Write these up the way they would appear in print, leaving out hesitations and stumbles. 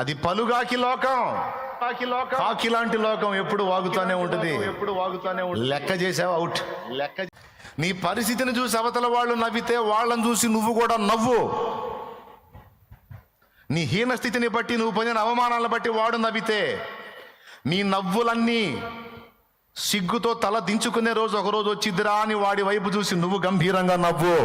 అది పలుగాకి లోకం, కాకి లాంటి లోకం ఎప్పుడు వాగుతానే ఉంటుంది. లెక్క చేసావు అవుట్. నీ పరిస్థితిని చూసి అవతల వాళ్ళు నవ్వితే వాళ్ళని చూసి నువ్వు కూడా నవ్వు. నీ హీన స్థితిని బట్టి, నువ్వు పొందిన అవమానాలను బట్టి వాడు నవ్వితే, నీ నవ్వులన్నీ సిగ్గుతో తల దించుకునే రోజు ఒకరోజు వచ్చిద్దిరా అని వాడి వైపు చూసి నువ్వు గంభీరంగా నవ్వు.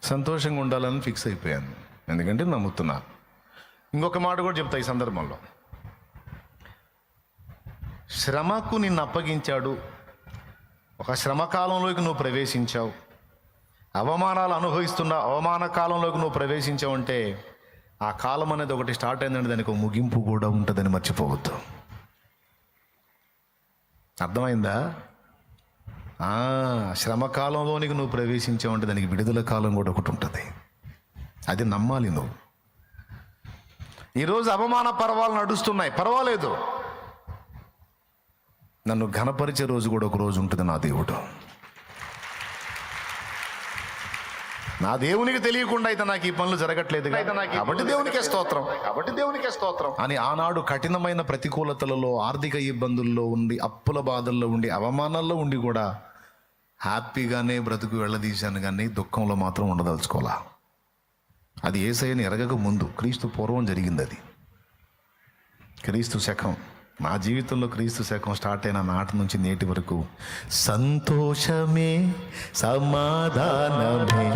సంతోషంగా ఉండాలని ఫిక్స్ అయిపోయాను, ఎందుకంటే నమ్ముతున్నా. ఇంకొక మాట కూడా చెప్తా ఈ సందర్భంలో. శ్రమకు నిన్ను అప్పగించాడు, ఒక శ్రమకాలంలోకి నువ్వు ప్రవేశించావు, అవమానాలు అనుభవిస్తున్న అవమాన కాలంలోకి నువ్వు ప్రవేశించావు అంటే ఆ కాలం అనేది ఒకటి స్టార్ట్ అయిందంటే దానికి ఒక ముగింపు కూడా ఉంటుందని మర్చిపోవద్దు. అర్థమైందా? శ్రమకాలంలోనికి నువ్వు ప్రవేశించావు అంటే దానికి విడుదల కాలం కూడా ఒకటి ఉంటుంది. అది నమ్మాలి నువ్వు. ఈరోజు అవమాన పర్వాలు నడుస్తున్నాయి, పర్వాలేదు. నన్ను ఘనపరిచే రోజు కూడా ఒక రోజు ఉంటుంది. నా దేవునికి తెలియకుండా అయితే నాకు ఈ పనులు జరగట్లేదు కాబట్టి దేవునికే స్తోత్రం అని ఆనాడు కఠినమైన ప్రతికూలతలలో, ఆర్థిక ఇబ్బందుల్లో ఉండి, అప్పుల బాధల్లో ఉండి, అవమానాల్లో ఉండి కూడా హ్యాపీగానే బ్రతుకు వెళ్ళదీశాను, కానీ దుఃఖంలో మాత్రం ఉండదలుచుకోవాలా. అది యేసయ్యని ఎరగక ముందు, క్రీస్తు పూర్వం జరిగింది. అది క్రీస్తు శకం. నా జీవితంలో క్రీస్తు శకం స్టార్ట్ అయిన నాటి నుంచి నేటి వరకు సంతోషమే సమాధానమే,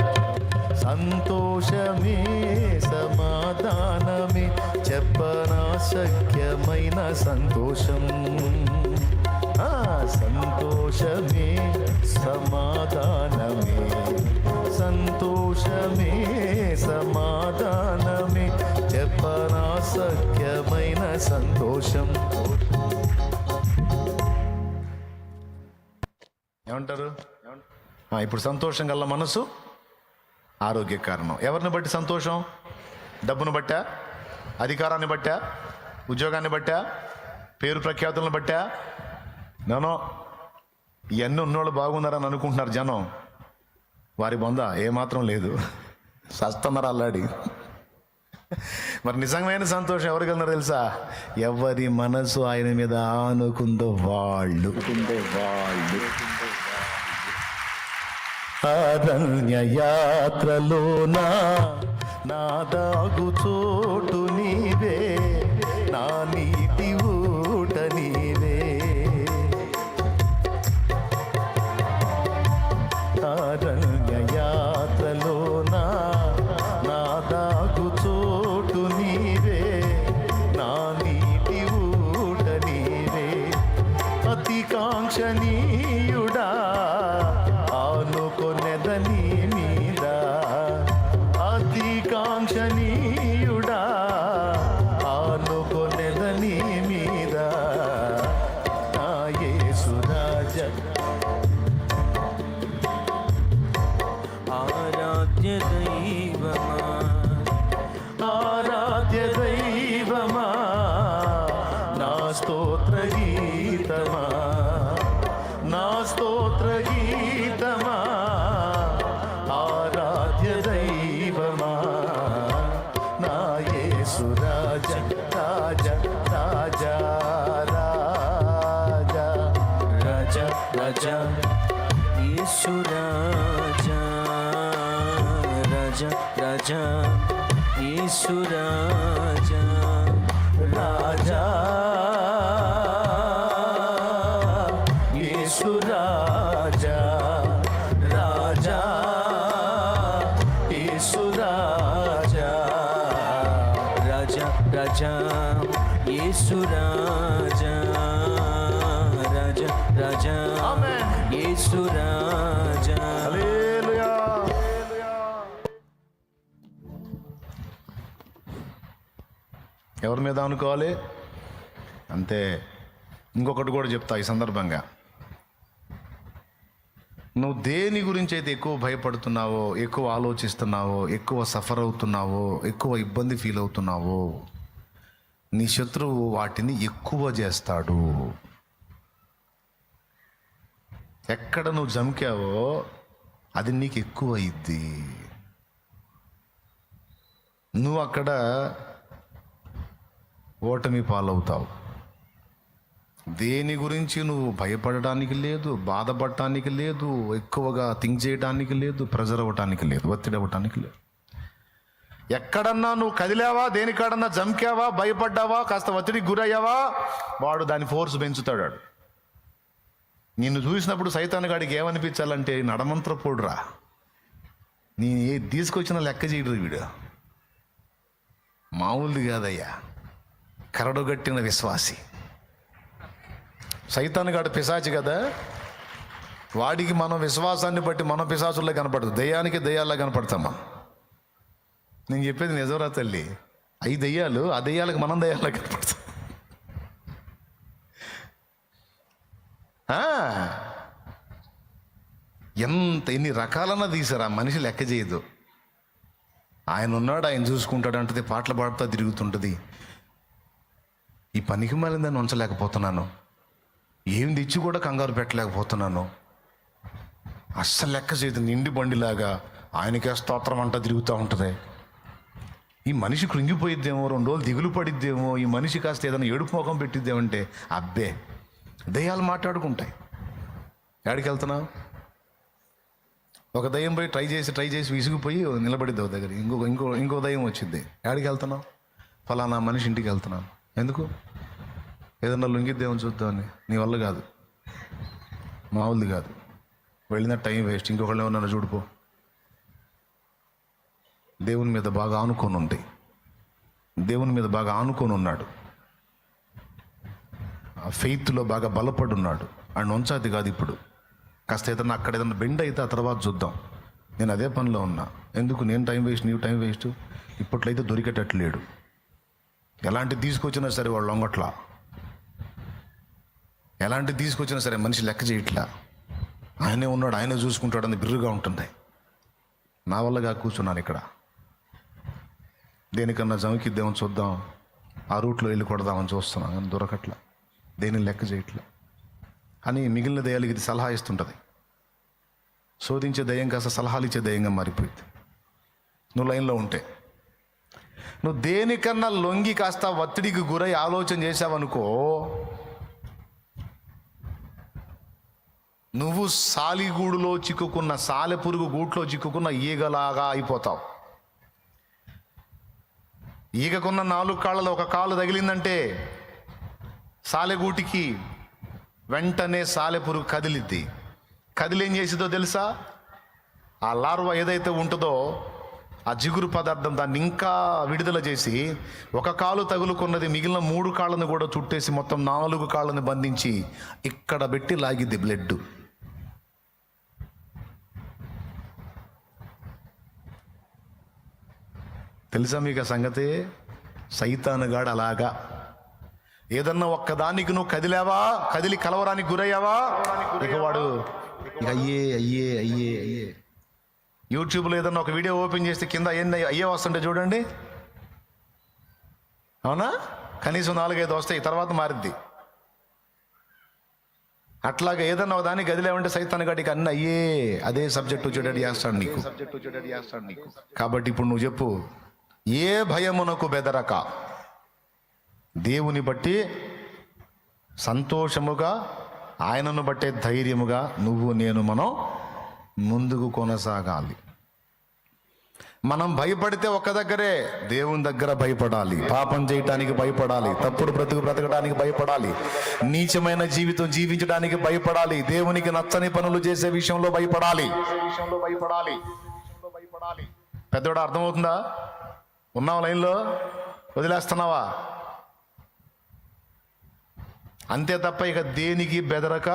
సంతోషమే సమాధానమే, చెప్పనా శక్యమైన సంతోషం. సంతోషమే సమాధానమే, సంతోషమే సమాధానమే, చెప్పనా శక్యమైన సంతోషం. ఏమంటారు? ఇప్పుడు సంతోషం గల మనసు ఆరోగ్య కారణం. ఎవరిని బట్టి సంతోషం? డబ్బును బట్టా, అధికారాన్ని బట్టా, ఉద్యోగాన్ని బట్టా, పేరు ప్రఖ్యాతులను బట్టా? నో. ఇవన్నీ ఉన్నోళ్ళు బాగున్నారని అనుకుంటున్నారు జనం. వారి బొంద ఏమాత్రం లేదు, సస్తున్నారు అల్లాడి. మరి నిజమైన సంతోషం ఎవరికన్నారు తెలుసా? ఎవరి మనసు ఆయన మీద ఆనుకుందో వాళ్ళు. అరణ్య యాత్రలోనా నా దాగు చోటు నీవే, నా నీటి ఊట నీవే. అరణ్య యాత్రలోనా నా దాగు చోటు నీవే, నా నీటి ఊట నీవే. అతి కాంక్షణీయుడా ఆనుకొనెదని మీద, అతి కాంక్షణీయుడా ఆనుకొనెదని మీద, నా యేసు రాజా. ఆరాధ్య దైవమా, ఆరాధ్య దైవమా, నా స్తోత్ర గీతమా, నా స్తోత్ర గీతమా, ఆరాధ్య దైవమా, నా యేసు రాజా రాజా రాజా రాజా రాజా రాజా యేసు రాజా, రాజా రాజా యేసు రాజా, రాజా యేసు రాజా, రాజా యేసు రాజా, రాజా రాజా యేసు రాజా, రాజా రాజా యేసు రాజా. హల్లెలూయా. ఎవరి మీద అనుకోవాలి అంతే. ఇంకొకటి కూడా చెప్తా ఈ సందర్భంగా. నువ్వు దేని గురించి అయితే ఎక్కువ భయపడుతున్నావో, ఎక్కువ ఆలోచిస్తున్నావో, ఎక్కువ సఫర్ అవుతున్నావో, ఎక్కువ ఇబ్బంది ఫీల్ అవుతున్నావో, నీ శత్రువు వాటిని ఎక్కువ చేస్తాడు. ఎక్కడ నువ్వు జంకావో అది నీకు ఎక్కువ అయింది. నువ్వు అక్కడ ఓటమి పాలవుతావు. దేని గురించి నువ్వు భయపడడానికి లేదు, బాధపడటానికి లేదు, ఎక్కువగా థింక్ చేయడానికి లేదు, ప్రెజర్ అవ్వటానికి లేదు, ఒత్తిడి అవ్వటానికి లేదు. ఎక్కడన్నా నువ్వు కదిలావా, దేనికాడన్నా జంకావా, భయపడ్డావా, కాస్త ఒత్తిడికి గురయ్యావా, వాడు దాని ఫోర్స్ పెంచుతాడు. నిన్ను చూసినప్పుడు సైతాన్ గాడికి ఏమనిపించాలంటే నడమంత్ర పోడురా, నేను ఏది తీసుకొచ్చిన లెక్క చేయడు వీడు, మామూలుది కాదయ్యా, కరడుగట్టిన విశ్వాసి. సైతాన్ గాడు పిశాచి కదా, వాడికి మనం విశ్వాసాన్ని బట్టి మనం పిశాచుల్లో కనపడదు, దయ్యానికి దయ్యాల్లో కనపడతాం మనం. నేను చెప్పేది నిజంరా తల్లి, అవి దయ్యాలు, ఆ దయ్యాలకు మనం దయ్యాల్లో కనపడతాం. ఎన్ని రకాలన్నా తీసారా, మనిషి లెక్క చేయదు. ఆయన ఉన్నాడు, ఆయన చూసుకుంటాడు అంటది, పాటలు పాడుతూ తిరుగుతుంటుంది. ఈ పనికి మాలిందని ఉంచలేకపోతున్నాను, ఏం తెచ్చి కూడా కంగారు పెట్టలేకపోతున్నాను, అస్సలు లెక్క చేయదు. నిండి బండిలాగా ఆయనకే స్తోత్రం అంటా తిరుగుతూ ఉంటుంది. ఈ మనిషి కృంగిపోయిద్దేమో, 2 రోజులు దిగులు పడిద్దేమో, ఈ మనిషి కాస్త ఏదైనా ఏడుపు ముఖం పెట్టిద్దేమంటే అబ్బే దయ్యాలు మాట్లాడుకుంటాయి. ఎక్కడికి వెళ్తున్నావు? ఒక దయ్యం పోయి ట్రై చేసి విసిగిపోయి నిలబడిద్దావు దగ్గర, ఇంకో దయ్యం వచ్చింది. ఎక్కడికి వెళ్తున్నావు? ఫలానా మనిషి ఇంటికి వెళ్తున్నాను. ఎందుకు? ఏదన్నా లొంగిద్దేమని చూద్దామని. నీ వల్ల కాదు, మామూలుది కాదు, వెళ్ళిన టైం వేస్ట్. ఇంకొకళ్ళు ఏమన్నా చూడిపో. దేవుని మీద బాగా ఆనుకొని ఉంది, దేవుని మీద బాగా ఆనుకొని ఉన్నాడు, ఆ ఫెయిత్లో బాగా బలపడి ఉన్నాడు. అండ్ ఉంచాది కాదు. ఇప్పుడు కాస్త ఏదన్నా అక్కడ ఏదన్నా బెండ్ అయితే ఆ తర్వాత చూద్దాం. నేను అదే పనిలో ఉన్నా. ఎందుకు నేను టైం వేస్ట్, నీవు టైం వేస్ట్? ఇప్పట్లయితే దొరికేటట్లేడు. ఎలాంటిది తీసుకొచ్చినా సరే వాళ్ళు లొంగట్లా, ఎలాంటిది తీసుకొచ్చినా సరే మనిషి లెక్క చేయట్లా. ఆయనే ఉన్నాడు, ఆయనే చూసుకుంటాడని బిర్రుగా ఉంటుంది. నా వల్లగా కూర్చున్నాను ఇక్కడ. దేనికన్నా జమకిద్దామని చూద్దాం, ఆ రూట్లో వెళ్ళి కొడదామని చూస్తున్నాను, కానీ దొరకట్లా, దేని లెక్క చేయట్లా. అని మిగిలిన దయ్యాలకి ఇది సలహా ఇస్తుంటుంది. శోధించే దయ్యం కాస్త సలహాలు ఇచ్చే దయ్యంగా మారిపోయింది నువ్వు లైన్లో ఉంటే. నువ్వు దేనికన్నా లొంగి కాస్త ఒత్తిడికి గురై ఆలోచన చేసావనుకో, నువ్వు సాలిగూడులో చిక్కుకున్న, సాలెపురుగు గూట్లో చిక్కుకున్న ఈగలాగా అయిపోతావు. ఈగకున్న 4 కాళ్ళలో ఒక కాలు తగిలిందంటే సాలెగూటికి వెంటనే సాలెపురుగు కదిలిద్ది. కదిలేం చేసిందో తెలుసా? ఆ లార్వా ఏదైతే ఉంటుందో ఆ జిగురు పదార్థం దాన్ని ఇంకా విడుదల చేసి, ఒక కాలు తగులుకున్నది మిగిలిన 3 కాళ్ళను కూడా చుట్టేసి మొత్తం 4 కాళ్ళను బంధించి ఇక్కడ పెట్టి లాగిద్ది బ్లడ్. తెలుసా మీకు ఆ సంగతి? సైతానుగాడు అలాగా. ఏదన్నా ఒక్కదానికి నువ్వు కదిలావా, కదిలి కలవరానికి గురయ్యావా, ఇక వాడు అయ్యే యూట్యూబ్లో ఏదన్నా ఒక వీడియో ఓపెన్ చేస్తే కింద అయ్యే వస్తుంటే చూడండి, అవునా? కనీసం 4-5 వస్తాయి, తర్వాత మారిద్ది. అట్లాగా ఏదన్నా ఒక దానికి గదిలేమంటే సైతాన్ గడికి అన్నీ అయ్యే, అదే సబ్జెక్ట్ వచ్చేటట్టు చేస్తాడు నీకు. కాబట్టి ఇప్పుడు నువ్వు చెప్పు, ఏ భయమునకు బెదరక దేవుని బట్టి సంతోషముగా, ఆయనను బట్టే ధైర్యముగా మనం ముందుకు కొనసాగాలి. మనం భయపడితే ఒక్క దగ్గరే, దేవుని దగ్గర భయపడాలి. పాపం చేయటానికి భయపడాలి, తప్పుడు బ్రతకడానికి భయపడాలి, నీచమైన జీవితం జీవించడానికి భయపడాలి, దేవునికి నచ్చని పనులు చేసే విషయంలో భయపడాలి. పెద్దోడా, అర్థమవుతుందా? ఉన్నావా లైన్లో? వదిలేస్తున్నావా? అంతే తప్ప ఇక దేనికి బెదరక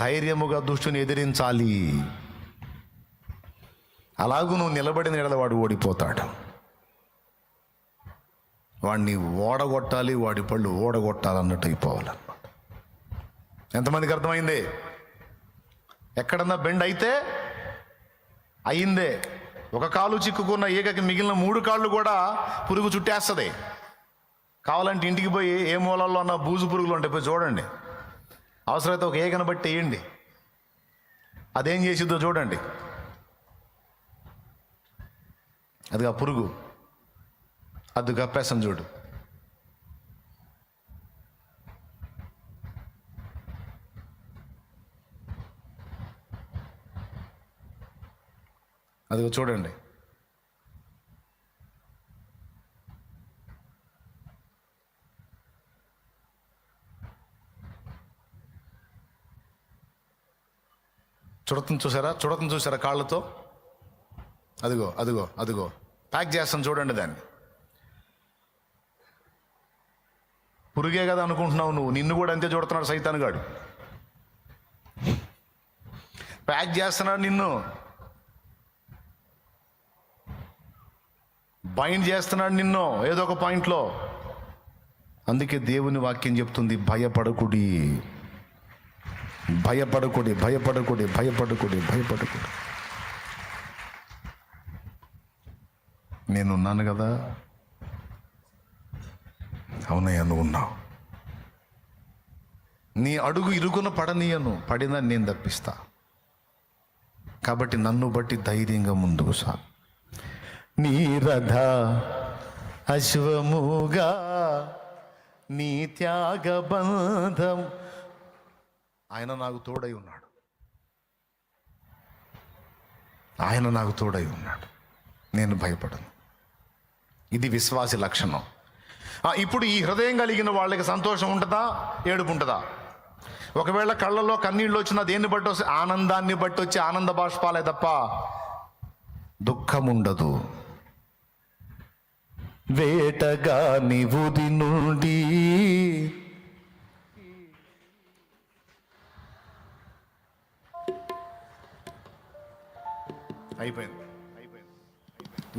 ధైర్యముగా దుష్టుని ఎదిరించాలి. అలాగూ నువ్వు నిలబడిన ఎడల వాడు ఓడిపోతాడు. వాడిని ఓడగొట్టాలి, వాడి పళ్ళు ఓడగొట్టాలన్నట్టు అయిపోవాలన్నమాట. ఎంతమందికి అర్థమైంది? ఎక్కడన్నా బెండ్ అయితే అయిందే. ఒక కాలు చిక్కుకున్న ఈగకి మిగిలిన 3 కాళ్ళు కూడా పురుగు చుట్టేస్తుంది. కావాలంటే ఇంటికి పోయి ఏ మూలల్లో ఉన్న బూజు పురుగులు ఉంటాయి పోయి చూడండి. అవసరమైతే ఒక ఈగను బట్టి వేయండి, అదేం చేసిద్దో చూడండి. అదిగా పురుగు, అది గప్పేసం చూడు. అదిగో చూడండి. చుడతను చూసారా కాళ్ళతో? అదిగో అదిగో అదిగో ప్యాక్ చేస్తాను చూడండి దాన్ని. పురుగే కదా అనుకుంటున్నావు నువ్వు, నిన్ను కూడా అంతే చూడుతున్నాడు సైతాన్ గాడు. ప్యాక్ చేస్తున్నాడు నిన్ను, బైండ్ చేస్తున్నాడు నిన్ను ఏదో ఒక పాయింట్లో. అందుకే దేవుని వాక్యం చెప్తుంది, భయపడకుడి, భయపడకుడి, భయపడకుడి, భయపడకుడి, భయపడకుడి. నేనున్నాను కదా. అవునయ్యా, నువ్వు ఉన్నావు. నీ అడుగు ఇరుకున పడనీయను, పడినా నేను తప్పిస్తా. కాబట్టి నన్ను బట్టి ధైర్యంగా ముందుకు సాగు. నీ రథ అశ్వముగా నీ త్యాగబంధం. ఆయన నాకు తోడై ఉన్నాడు, ఆయన నాకు తోడై ఉన్నాడు, నేను భయపడను. ఇది విశ్వాసి లక్షణం. ఇప్పుడు ఈ హృదయం కలిగిన వాళ్ళకి సంతోషం ఉంటుందా, ఏడుపు ఉంటుందా? ఒకవేళ కళ్ళల్లో కన్నీళ్ళు వచ్చినా దేన్ని బట్టి వస్తే ఆనందాన్ని బట్టి వచ్చి ఆనంద బాష్పాలే తప్ప దుఃఖం ఉండదు. వేటగా నివుది నుండి అయిపోయింది.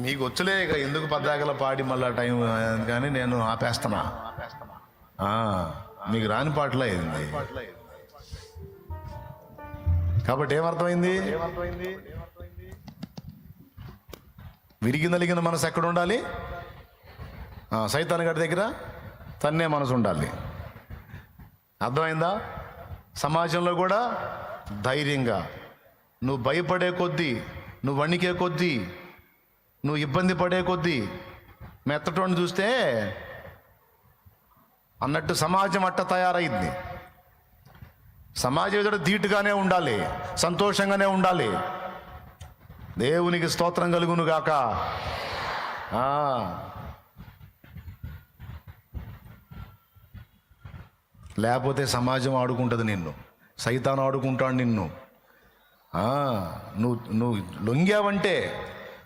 మీకు వచ్చలే ఇక ఎందుకు పద్దాకల పాడి మళ్ళా టైం కానీ నేను ఆపేస్తున్నా. మీకు రాని పాటలే అయింది. కాబట్టి ఏమర్థమైంది? విరిగి నలిగిన మనసు ఎక్కడ ఉండాలి? సైతాన్ గారి దగ్గర తన్నే మనసు ఉండాలి. అర్థమైందా? సమాజంలో కూడా ధైర్యంగా నువ్వు భయపడే కొద్దీ, నువ్వు వణికే కొద్దీ, నువ్వు ఇబ్బంది పడే కొద్దీ మెత్తటోని చూస్తే అన్నట్టు సమాజం అట్ట తయారైంది. సమాజం ఎదుట ధీటుగానే ఉండాలి, సంతోషంగానే ఉండాలి. దేవునికి స్తోత్రం కలుగును గాక. లేకపోతే సమాజం ఆడుకుంటుంది నిన్ను, సైతాన్ ఆడుకుంటాడు నిన్ను. నువ్వు లొంగావంటే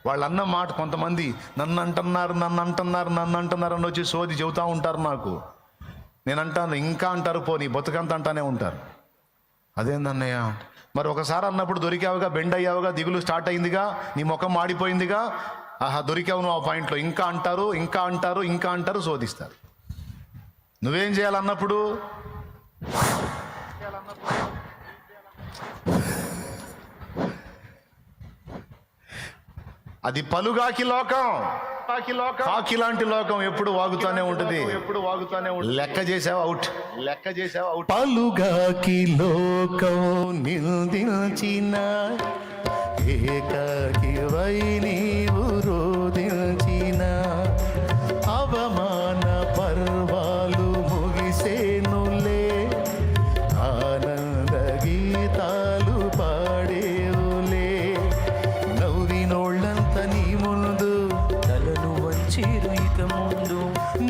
వాళ్ళు అన్న మాట, కొంతమంది నన్ను అంటున్నారు అని వచ్చి సోది చెబుతూ ఉంటారు నాకు. నేను అంటాను, ఇంకా అంటారు, పోనీ బతుకంత అంటానే ఉంటారు. అదేందన్నయ్య, మరి ఒకసారి అన్నప్పుడు దొరికావుగా, బెండ్ అయ్యావుగా, దిగులు స్టార్ట్ అయిందిగా, నీ ముఖం మాడిపోయిందిగా, దొరికావు నువ్వు ఆ పాయింట్లో. ఇంకా అంటారు, ఇంకా అంటారు, ఇంకా అంటారు, శోధిస్తారు. నువ్వేం చేయాలన్నప్పుడు? అది పలుగాకి లోకం, కాకి లాంటి లోకం ఎప్పుడు వాగుతానే ఉంటుంది. లెక్క చేసావు అవుట్, లెక్క చేసావు అవుట్. పలుగాకి లోకం నిందించిన ఏకాకివై నీవు రోదించిన అవమాన పర్వాలు ముగిసేనులే, ఆనంద గీతాలు పాడేవులే. నవ్వినోళ్ళంత నీ ముందు తలను వంచిరు ఇక ముందు,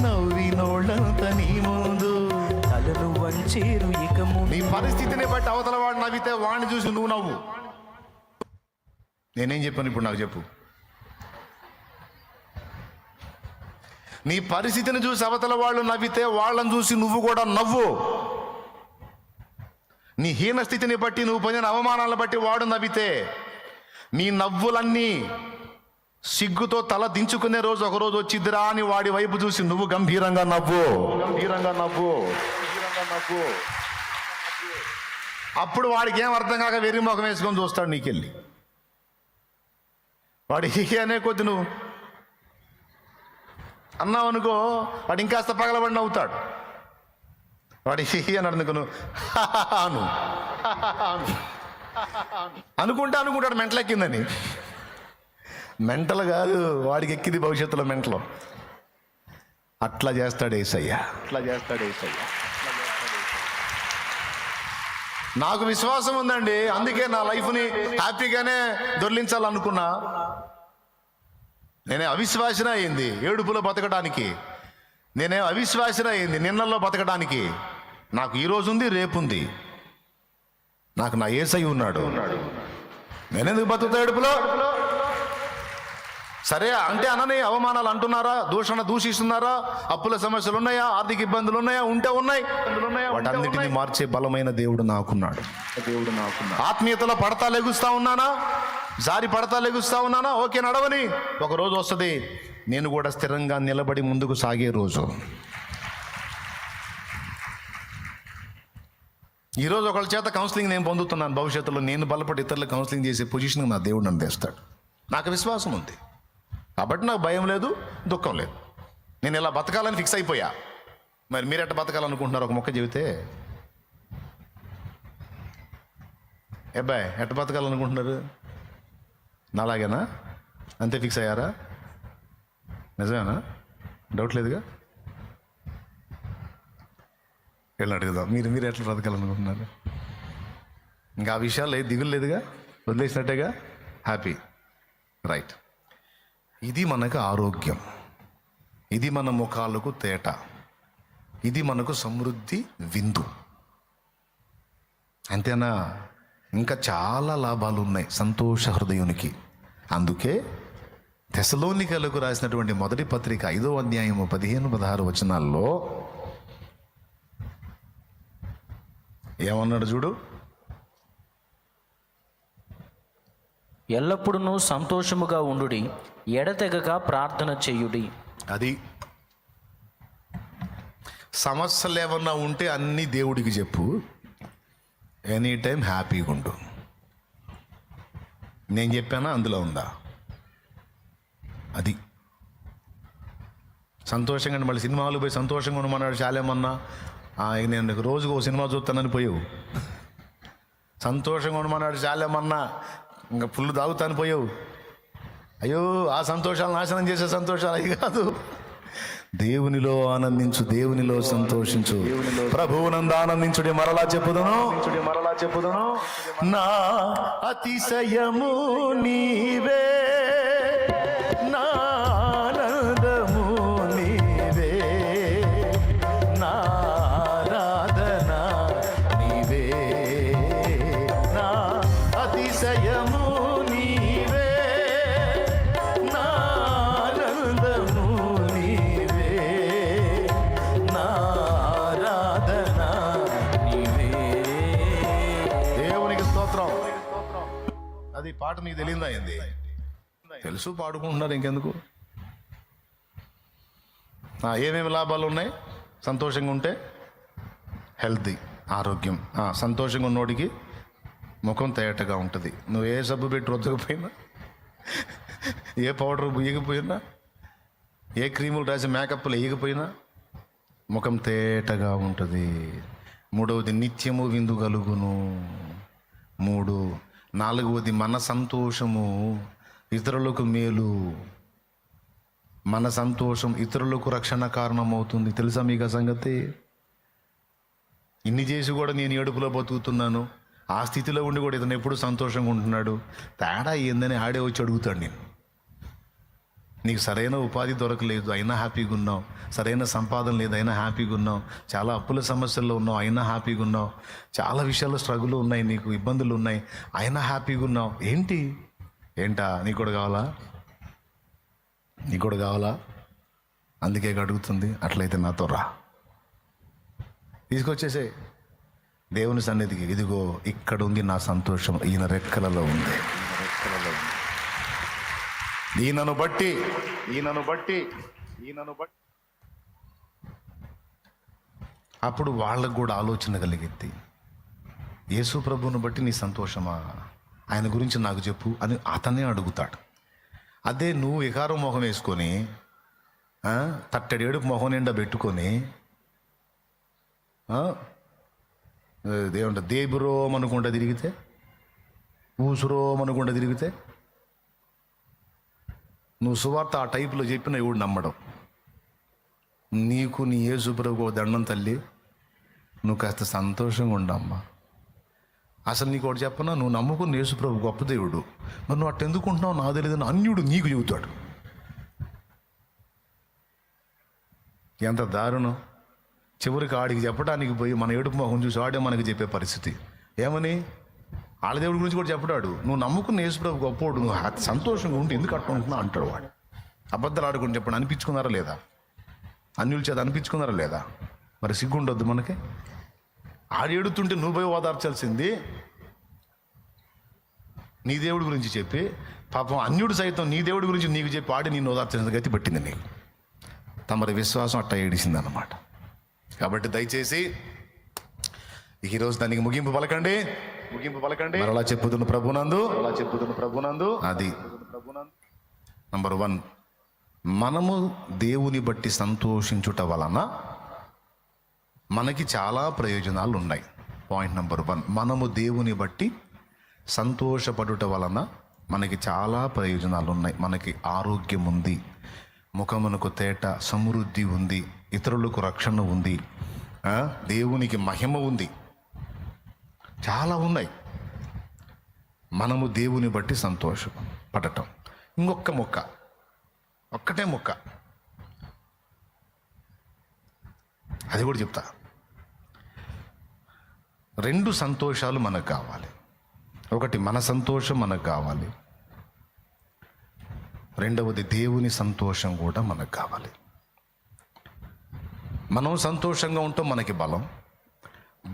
నవ్వినోళ్ళంత నీ ముందు తలను వంచిరు ఇక ముందు. నీ పరిస్థితిని బట్టి అవతల వాడు నవ్వితే వాడిని చూసి నువ్వు నవ్వు. నేనేం చెప్పాను ఇప్పుడు? నాకు చెప్పు. నీ పరిస్థితిని చూసి అవతల వాళ్ళు నవ్వితే వాళ్ళని చూసి నువ్వు కూడా నవ్వు. నీ హీన స్థితిని బట్టి, నువ్వు పొందిన అవమానాలను బట్టి వాడు నవ్వితే నీ నవ్వులన్నీ సిగ్గుతో తల దించుకునే రోజు ఒకరోజు వచ్చిద్దిరా అని వాడి వైపు చూసి నువ్వు గంభీరంగా నవ్వు, గంభీరంగా నవ్వు, గంభీరంగా నవ్వు. అప్పుడు వాడికి ఏం అర్థం కాక వెర్రి ముఖం వేసుకొని చూస్తాడు నీకెళ్ళి. వాడు అనే కొద్ది నువ్వు అన్నావు అనుకో, వాడు ఇంకాస్త పగలబడి నవ్వుతాడు. వాడు అని అనుకో, నువ్వు అనుకుంటాడు మెంటలెక్కిందని. మెంటల్ కాదు, వాడికి ఎక్కింది భవిష్యత్తులో మెంటలు. అట్లా చేస్తాడు యేసయ్య. నాకు విశ్వాసం ఉందండి, అందుకే నా లైఫ్ని హ్యాపీగానే దొర్లించాలనుకున్నా. నేనే అవిశ్వాసన అయింది ఏడుపులో బతకడానికి, నేనే అవిశ్వాసన అయింది నిన్నల్లో బతకడానికి. నాకు ఈరోజు ఉంది, రేపు ఉంది. నాకు నా యేసయ్య ఉన్నాడు. నేనెందుకు బతుకుతా ఏడుపులో? సరే అంటే అనని అవమానాలు అంటున్నారా, దూషిస్తున్నారా, అప్పుల సమస్యలు ఉన్నాయా, ఆర్థిక ఇబ్బందులు ఉన్నాయా? ఉన్నాయి. వాటన్నిటిని మార్చే బలమైన దేవుడు నాకున్నాడు. ఆత్మీయతలో పడతా లెగుస్తా ఉన్నానా, జారి పడతా లెగుస్తా ఉన్నానా? ఓకే, నడవని. ఒక రోజు వస్తుంది, నేను కూడా స్థిరంగా నిలబడి ముందుకు సాగే రోజు. ఈరోజు ఒకళ్ళ చేత కౌన్సిలింగ్ నేను పొందుతున్నాను, భవిష్యత్తులో నేను బలపడి ఇతరులకు కౌన్సిలింగ్ చేసే పొజిషన్ నా దేవుడు నన్ను తెస్తాడు. నాకు విశ్వాసం ఉంది కాబట్టి నాకు భయం లేదు, దుఃఖం లేదు. నేను ఇలా బతకాలని ఫిక్స్ అయిపోయా. మరి మీరు ఎట్ట బతకాలనుకుంటున్నారు? ఒక మొక్క చెబితే అబ్బాయి ఎట్ట బతకాలనుకుంటున్నారు? నాలాగేనా? అంతే ఫిక్స్ అయ్యారా? నిజమేనా? డౌట్ లేదుగా? వెళ్ళి అడుగుదాం, మీరు ఎట్లా బ్రతకాలనుకుంటున్నారు? ఇంకా ఆ విషయాలు దిగులు లేదుగా, వదిలేసినట్టేగా, హ్యాపీ, రైట్. ఇది మనకు ఆరోగ్యం, ఇది మన ముఖాలకు తేట, ఇది మనకు సమృద్ధి విందు. అంతేనా? ఇంకా చాలా లాభాలు ఉన్నాయి సంతోష హృదయునికి. అందుకే తెసలోనికలకు రాసినటువంటి మొదటి పత్రిక 5వ అధ్యాయము 15-16 వచనాల్లో ఏమన్నాడు చూడు. ఎల్లప్పుడూ సంతోషముగా ఉండుడి, ఎడతెగక ప్రార్థన చేయుడి. అది సమస్యలు ఏమన్నా ఉంటే అన్నీ దేవుడికి చెప్పు, ఎనీ టైం హ్యాపీగా ఉండు. నేను చెప్పానా? అందులో ఉందా? అది సంతోషంగా. మళ్ళీ సినిమాలు పోయి సంతోషంగా ఉండమన్నాడు చాలేమన్నా. నేను రోజుకు ఒక సినిమా చూస్తానని పోయావు. సంతోషంగా ఉండమన్నాడు చాలేమన్నా, ఇంకా ఫుల్ తాగుతాను పోయావు. అయ్యో, ఆ సంతోషాలు నాశనం చేసే సంతోషాలు అవి కాదు. దేవునిలో ఆనందించు, దేవునిలో సంతోషించు, ప్రభువునందు ఆనందించుడి. మరలా చెప్పుదును, నా అతిశయము నీవే, నా ఆనందము నీవే, నా ఆరాధన నీవే, నా అతిశయము నీవే, నా ఆనందము నీవే, నా ఆరాధన నీవే. దేవునికి స్తోత్రం. అది పాట మీకు తెలియదా? ఏంది తెలుసు, పాడుకుంటున్నారు, ఇంకెందుకు? ఏమేమి లాభాలు ఉన్నాయి సంతోషంగా ఉంటే? హెల్తీ, ఆరోగ్యం. సంతోషంగా ఉన్నోడికి ముఖం తేటగా ఉంటుంది. నువ్వు ఏ సబ్బు పెట్టి రుద్దకపోయినా, ఏ పౌడర్ వేయకపోయినా, ఏ క్రీములు రాసి మేకప్లు వేయకపోయినా ముఖం తేటగా ఉంటుంది. 3వది నిత్యము విందు కలుగును. 4వది మన సంతోషము ఇతరులకు మేలు. మన సంతోషం ఇతరులకు రక్షణ కారణమవుతుంది. తెలుసా మీకు ఆ సంగతి? ఇన్ని చేసి కూడా నేను ఏడుపులో బతుకుతున్నాను, ఆ స్థితిలో ఉండి కూడా ఇతను ఎప్పుడు సంతోషంగా ఉంటున్నాడు. తేడా ఏందని ఆడే వచ్చి అడుగుతాడు. నేను నీకు సరైన ఉపాధి దొరకలేదు అయినా హ్యాపీగా ఉన్నావు, సరైన సంపాదన లేదు అయినా హ్యాపీగా ఉన్నావు, చాలా అప్పుల సమస్యల్లో ఉన్నావు అయినా హ్యాపీగా ఉన్నావు, చాలా విషయాల్లో స్ట్రగుల్ ఉన్నాయి, నీకు ఇబ్బందులు ఉన్నాయి అయినా హ్యాపీగా ఉన్నావు. ఏంటా? నీకు కూడా కావాలా? అందుకే అడుగుతుంది. అట్లయితే నాతో రా, తీసుకొచ్చేసే దేవుని సన్నిధికి. ఇదిగో ఇక్కడ ఉంది నా సంతోషం, ఈయన రెక్కలలో ఉంది. ఈయనను బట్టి అప్పుడు వాళ్ళకు కూడా ఆలోచన కలిగింది. యేసు ప్రభువును బట్టి నీ సంతోషమా, ఆయన గురించి నాకు చెప్పు అని అతనే అడుగుతాడు. అదే నువ్వు వికారం మొహం వేసుకొని తట్టడేడుపు మొహం నిండా పెట్టుకొని దేవుంట దేబురోం అనుకుంటా తిరిగితే ఊసురోమనుకుండా తిరిగితే నువ్వు సువార్త ఆ టైపులో చెప్పిన ఎవడు నమ్మడం. నీకు నీ యేసుప్రభుకు ఒక దండం తల్లి, నువ్వు కాస్త సంతోషంగా ఉండమ్మా. అసలు నీకు ఒకటి చెప్పనా, నువ్వు నమ్ముకున్న యేసుప్రభు గొప్ప దేవుడు, మరి నువ్వు అట్ట ఎందుకుంటున్నావు నాకు తెలియదని అన్యుడు నీకు చెబుతాడు. ఎంత దారుణం. చివరికి ఆడికి చెప్పడానికి పోయి మన ఏడుపు మొహం చూసి ఆడే మనకి చెప్పే పరిస్థితి. ఏమని వాళ్ళ దేవుడి గురించి కూడా చెప్పడాడు. నువ్వు నమ్ముకున్న యేసుప్రభు గొప్పోడు, నువ్వు సంతోషంగా ఉంటే ఎందుకు అట్లా ఉంటున్నావు అంటాడు వాడు. అబద్ధాలు ఆడుకుని చెప్పండి, అనిపించుకున్నారా లేదా? అన్యుల చేత అనిపించుకున్నారా లేదా? మరి సిగ్గుండొద్దు మనకి. ఆడు ఏడుతుంటే నువ్వు పోయి ఓదార్చాల్సింది నీ దేవుడి గురించి చెప్పి. పాపం అన్యుడు సైతం నీ దేవుడి గురించి నీకు చెప్పి ఆడి నేను ఓదార్చాల్సిన గతి పట్టింది నీకు. తమరి విశ్వాసం అట్ట ఏడిసింది అన్నమాట. కాబట్టి దయచేసి ఈరోజు దానికి ముగింపు పలకండి. మరలా చెప్పుతున్న ప్రభునందు అది నంబర్ 1, మనము దేవుని బట్టి సంతోషించుట వలన మనకి చాలా ప్రయోజనాలు ఉన్నాయి. పాయింట్ నెంబర్ 1, మనము దేవుని బట్టి సంతోషపడుట వలన మనకి చాలా ప్రయోజనాలు ఉన్నాయి. మనకి ఆరోగ్యం ఉంది, ముఖమునకు తేట, సమృద్ధి ఉంది, ఇతరులకు రక్షణ ఉంది, దేవునికి మహిమ ఉంది, చాలా ఉన్నాయి. మనము దేవుని బట్టి సంతోషపడటం. ఒక్కటే మొక్క అది కూడా చెప్తా. 2 సంతోషాలు మనకు కావాలి. ఒకటి మన సంతోషం మనకు కావాలి, రెండవది దేవుని సంతోషం కూడా మనకు కావాలి. మనం సంతోషంగా ఉంటాం మనకి బలం,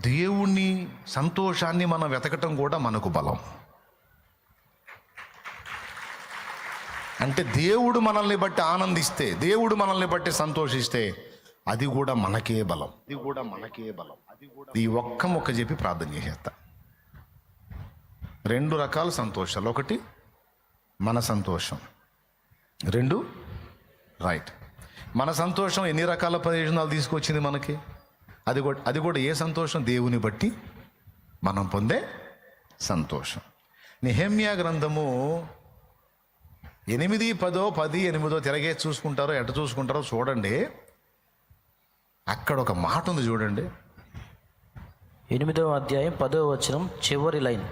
దేవుని సంతోషాన్ని మనం వెతకటం కూడా మనకు బలం. అంటే దేవుడు మనల్ని బట్టి ఆనందిస్తే, దేవుడు మనల్ని బట్టి సంతోషిస్తే అది కూడా మనకే బలం. ఈ ఒక్క మొక్క చెప్పి ప్రార్థన చేసేస్తా. 2 రకాల సంతోషాలు. ఒకటి మన సంతోషం, 2 రైట్. మన సంతోషం ఎన్ని రకాల ప్రయోజనాలు తీసుకొచ్చింది మనకి. అది కూడా ఏ సంతోషం? దేవుని బట్టి మనం పొందే సంతోషం. నెహెమ్యా గ్రంథము 8, 10, 8 తిరగే చూసుకుంటారో ఎట చూసుకుంటారో చూడండి. అక్కడ ఒక మాట ఉంది చూడండి. 8వ అధ్యాయం 10వ వచనం చివరి లైన్,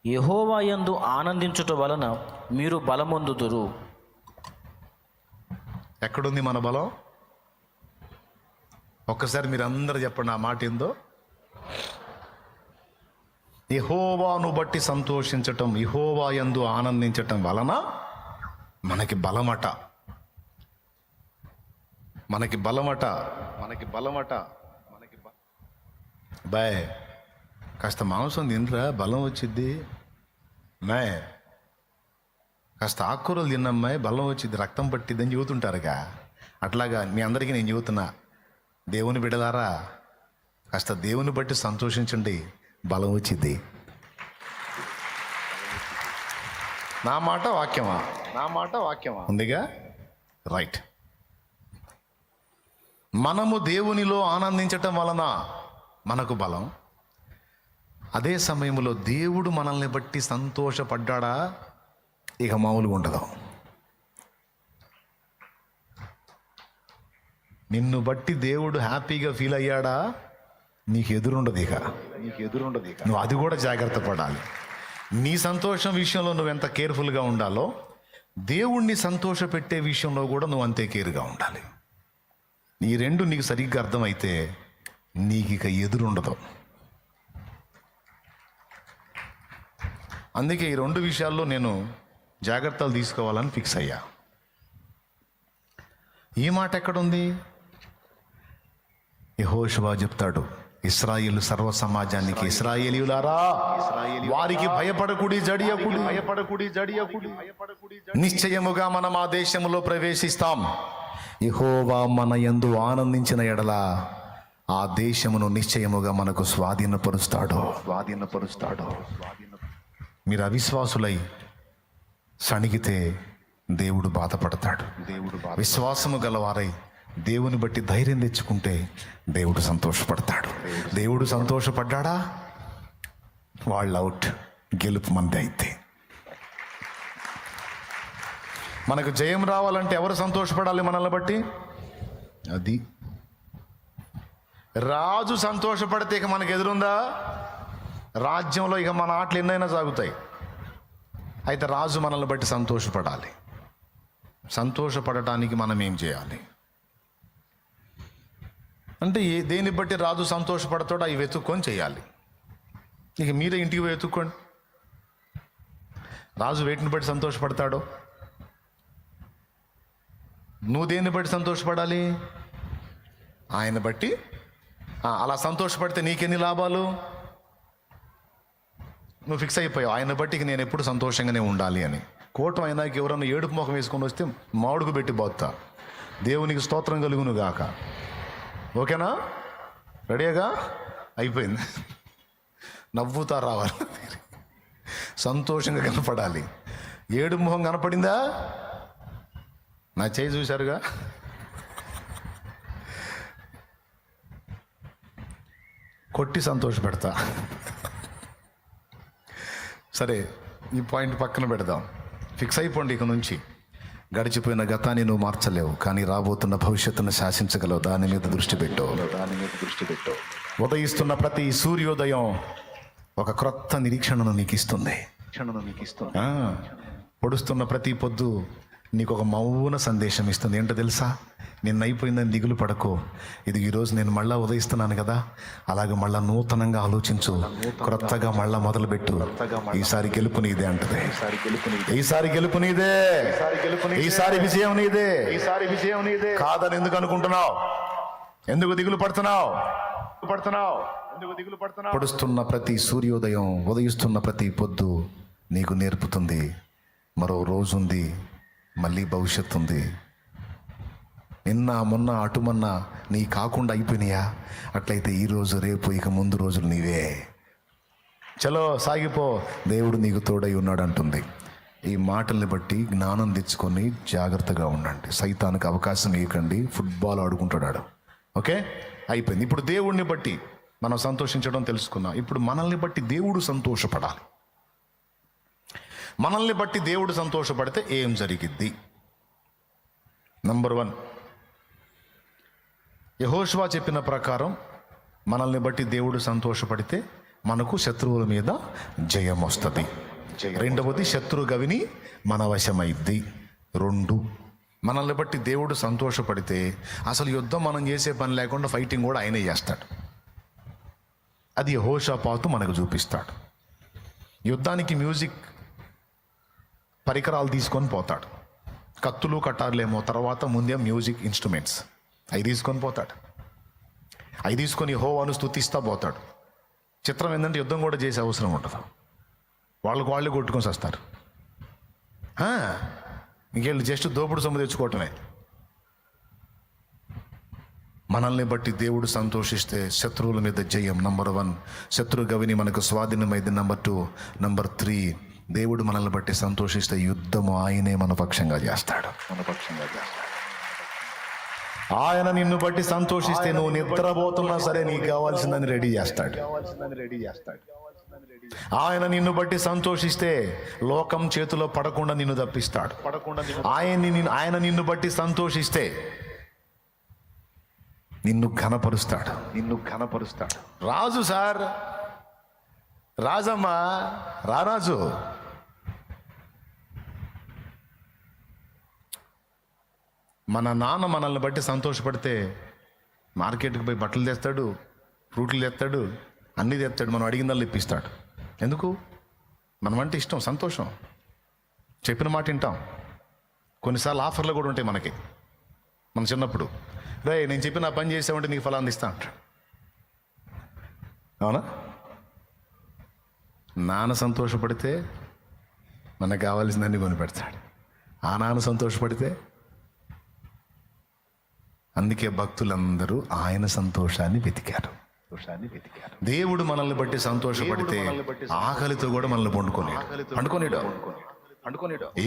యెహోవా యందు ఆనందించుట వలన మీరు బలమొందుదురు. ఎక్కడుంది మన బలం? ఒక్కసారి మీరు అందరూ చెప్పండి ఆ మాట ఏందో. యెహోవాను బట్టి సంతోషించటం, యెహోవా యందు ఆనందించటం వలన మనకి బలమట. బాయ్ కాస్త మాంసం తినరా బలం వచ్చిద్ది, మాయ్ కాస్త ఆకుకూరలు తిన్నమ్మాయి బలం వచ్చింది, రక్తం పట్టిద్ది అని చెబుతుంటారుగా. అట్లాగా మీ అందరికీ నేను చెబుతున్నా, దేవుని బిడ్డలారా కాస్త దేవుని బట్టి సంతోషించండి, బలం వచ్చింది. నా మాట వాక్యమా ఉందిగా, రైట్. మనము దేవునిలో ఆనందించటం వలన మనకు బలం. అదే సమయంలో దేవుడు మనల్ని బట్టి సంతోషపడ్డా ఇక మామూలుగా ఉండదు. నిన్ను బట్టి దేవుడు హ్యాపీగా ఫీల్ అయ్యాడా నీకు ఎదురుండదు ఇక. నువ్వు అది కూడా జాగ్రత్త పడాలి. నీ సంతోషం విషయంలో నువ్వు ఎంత కేర్ఫుల్గా ఉండాలో, దేవుణ్ణి సంతోష పెట్టే విషయంలో కూడా నువ్వు అంతే కేర్గా ఉండాలి. ఈ 2 నీకు సరిగ్గా అర్థమైతే నీకు ఇక ఎదురుండదు. అందుకే ఈ 2 విషయాల్లో నేను జాగ్రత్తలు తీసుకోవాలని ఫిక్స్ అయ్యా. ఈ మాట ఎక్కడుంది? యెహోషువ చెప్తాడు, ఇశ్రాయేలు సర్వ సమాజానికి, ఇశ్రాయేలీయులారా వారికి భయపడకుడి జడియకుడి, నిశ్చయముగా మనం ఆ దేశములో ప్రవేశిస్తాం. యెహోవా మన యందు ఆనందించిన ఎడల ఆ దేశమును నిశ్చయముగా మనకు స్వాధీనపరుస్తాడు. మీరు అవిశ్వాసులై సణిగితే దేవుడు బాధపడతాడు. విశ్వాసము గలవారై దేవుని బట్టి ధైర్యం తెచ్చుకుంటే దేవుడు సంతోషపడతాడు. దేవుడు సంతోషపడ్డా వాళ్ళు అవుట్, గెలుపు మంది అయితే. మనకు జయం రావాలంటే ఎవరు సంతోషపడాలి మనల్ని బట్టి? అది రాజు సంతోషపడితే ఇక మనకు ఎదురుందా? రాజ్యంలో ఇక మన ఆటలు ఎన్నైనా సాగుతాయి. అయితే రాజు మనల్ని బట్టి సంతోషపడాలి. సంతోషపడటానికి మనం ఏం చేయాలి అంటే, దేన్ని బట్టి రాజు సంతోషపడతాడో అవి వెతుక్కొని చేయాలి. ఇక మీరే ఇంటికి పోయి వెతుక్కోండి. రాజు వేటిని బట్టి సంతోషపడతాడో. నువ్వు దేన్ని బట్టి సంతోషపడాలి? ఆయన బట్టి. అలా సంతోషపడితే నీకెన్ని లాభాలు? నువ్వు ఫిక్స్ అయిపోయావు ఆయన బట్టి ఇక నేను ఎప్పుడు సంతోషంగానే ఉండాలి అని. కోటం అయినాక ఎవరన్నా ఏడుపు ముఖం వేసుకొని వస్తే మాడుగు పెట్టి పోతా. దేవునికి స్తోత్రం కలుగును గాక. ఓకేనా? రెడీగా అయిపోయింది. నవ్వుతా రావాలి, సంతోషంగా కనపడాలి. ఏడుపు ముఖం కనపడిందా? నా చేయి చూశారుగా. కొట్టి సంతోషపెడతా. సరే, ఈ పాయింట్ పక్కన పెడదాం. ఫిక్స్ అయిపోండి. ఇక నుంచి గడిచిపోయిన గతాన్ని నువ్వు మార్చలేవు, కానీ రాబోతున్న భవిష్యత్తును శాసించగలవు. దాని మీద దృష్టి పెట్టు. ఉదయిస్తున్న ప్రతి సూర్యోదయం ఒక క్రొత్త నిరీక్షణను నీకు ఇస్తుంది. పొడుస్తున్న ప్రతి పొద్దు నీకు ఒక మౌన సందేశం ఇస్తుంది. ఏంటో తెలుసా? నిన్న అయిపోయిందని దిగులు పడకు. ఇది ఈరోజు నేను మళ్ళా ఉదయిస్తున్నాను కదా, అలాగే మళ్ళా నూతనంగా ఆలోచించు, క్రొత్తగా మళ్ళా మొదలుపెట్టు. ఈసారి గెలుపు నీదే అంటది. ఈసారి గెలుపు నీదే. ఈసారి విజయం నీదే. కాదని ఎందుకు అనుకుంటున్నావు? ఎందుకు దిగులు పడుతున్నావు? పొడుస్తున్న ప్రతి సూర్యోదయం, ఉదయిస్తున్న ప్రతి పొద్దు నీకు నేర్పుతుంది మరో రోజుంది, మళ్ళీ భవిష్యత్తు ఉంది. నిన్న మొన్న అటుమన్న నీ కాకుండా అయిపోయినాయా? అట్లయితే ఈరోజు రేపు ఇక ముందు రోజులు నీవే. చలో సాగిపో, దేవుడు నీకు తోడై ఉన్నాడు అంటుంది. ఈ మాటల్ని బట్టి జ్ఞానం తెచ్చుకొని జాగ్రత్తగా ఉండండి. సైతానికి అవకాశం ఇవ్వకండి. ఫుట్బాల్ ఆడుకుంటాడు. ఓకే, అయిపోయింది. ఇప్పుడు దేవుడిని బట్టి మనం సంతోషించడం తెలుసుకున్నాం. ఇప్పుడు మనల్ని బట్టి దేవుడు సంతోషపడాలి. మనల్ని బట్టి దేవుడు సంతోషపడితే ఏం జరిగిద్ది? నంబర్ 1, యెహోషువ చెప్పిన ప్రకారం మనల్ని బట్టి దేవుడు సంతోషపడితే మనకు శత్రువుల మీద జయం వస్తుంది. రెండవది, శత్రు గవిని మన వశమైద్ది. 2, మనల్ని బట్టి దేవుడు సంతోషపడితే అసలు యుద్ధం మనం చేసే పని లేకుండా ఫైటింగ్ కూడా ఆయనే చేస్తాడు. అది యెహోషాపాతు మనకు చూపిస్తాడు. యుద్ధానికి మ్యూజిక్ పరికరాలు తీసుకొని పోతాడు. కత్తులు కట్టారులేమో, తర్వాత ముందే మ్యూజిక్ ఇన్స్ట్రుమెంట్స్ అవి తీసుకొని పోతాడు. అవి తీసుకొని యెహోవాను స్తుతిస్తా పోతాడు. చిత్రం ఏంటంటే యుద్ధం కూడా చేసే అవసరం ఉండదు. వాళ్ళు కొట్టుకొని వస్తారు. ఇంకెళ్ళు జస్ట్ దోపుడు సొమ్ము తెచ్చుకోవటమే. మనల్ని బట్టి దేవుడు సంతోషిస్తే శత్రువుల మీద జయం. నంబర్ 1, శత్రు గవిని మనకు స్వాధీనమైంది. నంబర్ 2, నంబర్ 3, దేవుడు మనల్ని బట్టి సంతోషిస్తే యుద్ధము ఆయనే మన పక్షంగా చేస్తాడు. ఆయన నిన్ను బట్టి సంతోషిస్తే నువ్వు నిద్రపోతున్నా సరే నీకు కావాల్సిందని రెడీ చేస్తాడు. ఆయన నిన్ను బట్టి సంతోషిస్తే లోకం చేతిలో పడకుండా నిన్ను తప్పిస్తాడు. ఆయన నిన్ను బట్టి సంతోషిస్తే నిన్ను ఘనపరుస్తాడు. రాజు సార్, రాజమ్మ, రారాజు మన నాన్న మనల్ని బట్టి సంతోషపడితే మార్కెట్కి పోయి బట్టలు తెస్తాడు, ఫ్రూట్లు తెస్తాడు, అన్నీ తెస్తాడు. మనం అడిగిందల్లా ఇప్పిస్తాడు. ఎందుకు? మనమంటే ఇష్టం, సంతోషం. చెప్పిన మాట వింటాం. కొన్నిసార్లు ఆఫర్లు కూడా ఉంటాయి మనకి. మన చిన్నప్పుడు, రే నేను చెప్పిన పని చేసామంటే నీకు ఫలాన్ని ఇస్తా అంటాడు. అవునా? నాన్న సంతోషపడితే మనకు కావాల్సిందన్నీ కొని పెడతాడు. ఆ నాన్న సంతోషపడితే, అందుకే భక్తులందరూ ఆయన సంతోషాన్ని వెతికారు. దేవుడు మనల్ని బట్టి సంతోషపడితే ఆకలితో కూడా మనల్ని పండుకోనేడు.